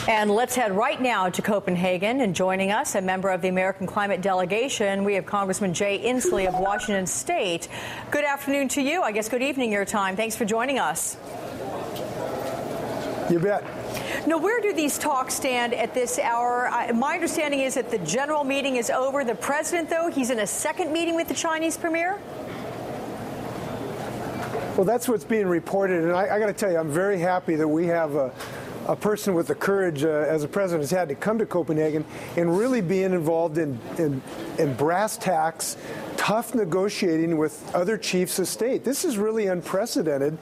And let's head right now to Copenhagen. And joining us, a member of the American Climate Delegation, we have Congressman Jay Inslee of Washington State. Good afternoon to you. I guess good evening your time. Thanks for joining us. You bet. Now, where do these talks stand at this hour? My understanding is that the general meeting is over. The president, though, he's in a second meeting with the Chinese premier? Well, that's what's being reported. And I got to tell you, I'm very happy that we have a person with the courage, as the president has had, to come to Copenhagen and really being involved in brass tacks, tough negotiating with other chiefs of state. This is really unprecedented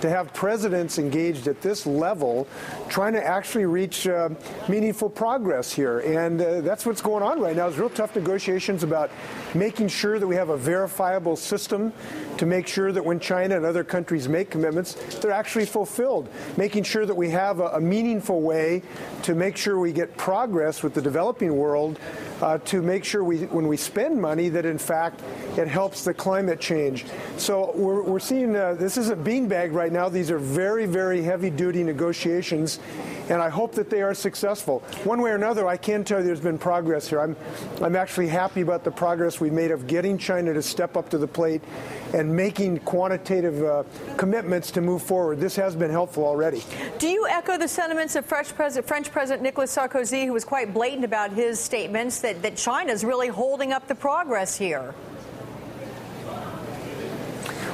to have presidents engaged at this level trying to actually reach meaningful progress here. And that's what's going on right now. It's real tough negotiations about making sure that we have a verifiable system to make sure that when China and other countries make commitments, they're actually fulfilled. Making sure that we have a meaningful way to make sure we get progress with the developing world to make sure when we spend money that, in fact, it helps the climate change. So we're seeing this isn't beanbag right now. These are very, very heavy-duty negotiations, and I hope that they are successful. One way or another, I can tell you there's been progress here. I'm actually happy about the progress we made of getting China to step up to the plate and making quantitative commitments to move forward. This has been helpful already. Do you echo the sentiments of French President Nicolas Sarkozy, who was quite blatant about his statements that China's really holding up the progress here?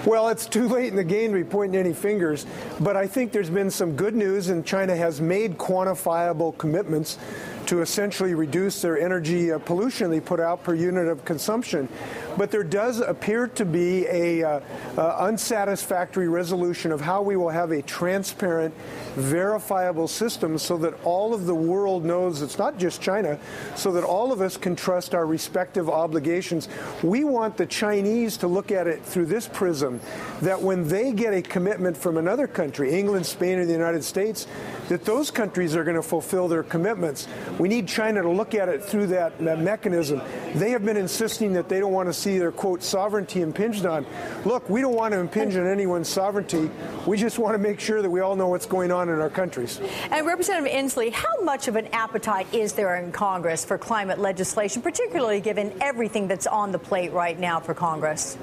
Well, it's too late in the game to be pointing any fingers, but I think there's been some good news, and China has made quantifiable commitments to essentially reduce their energy pollution they put out per unit of consumption. But there does appear to be a unsatisfactory resolution of how we will have a transparent, verifiable system so that all of the world knows it's not just China, so that all of us can trust our respective obligations. We want the Chinese to look at it through this prism, that when they get a commitment from another country, England, Spain, or the United States, that those countries are going to fulfill their commitments. We need China to look at it through that mechanism. They have been insisting that they don't want to see their, quote, sovereignty impinged on. Look, we don't want to impinge on anyone's sovereignty. We just want to make sure that we all know what's going on in our countries. And Representative Inslee, how much of an appetite is there in Congress for climate legislation, particularly given everything that's on the plate right now for Congress?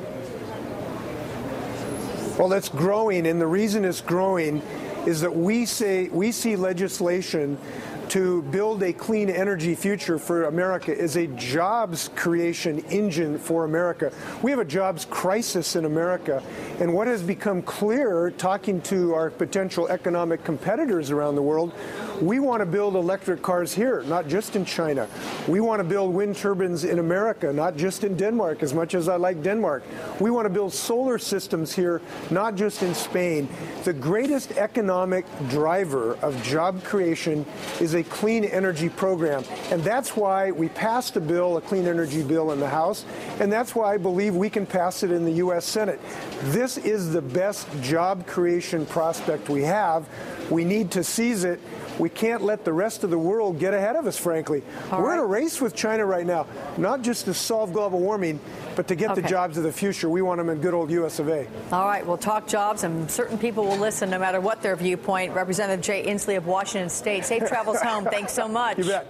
Well, it's growing, and the reason it's growing is that we see legislation to build a clean energy future for America is a jobs creation engine for America. We have a jobs crisis in America, and what has become clear, talking to our potential economic competitors around the world, we want to build electric cars here, not just in China. We want to build wind turbines in America, not just in Denmark, as much as I like Denmark. We want to build solar systems here, not just in Spain. The greatest economic driver of job creation is a clean energy program. And that's why we passed a clean energy bill in the House, and that's why I believe we can pass it in the U.S. Senate. This is the best job creation prospect we have. We need to seize it. We can't let the rest of the world get ahead of us, frankly. We're in a race with China right now, not just to solve global warming, but to get the jobs of the future. We want them in good old U.S. of A. All right, we'll talk jobs, and certain people will listen no matter what their viewpoint. Representative Jay Inslee of Washington State, safe travels home. Thanks so much. You bet.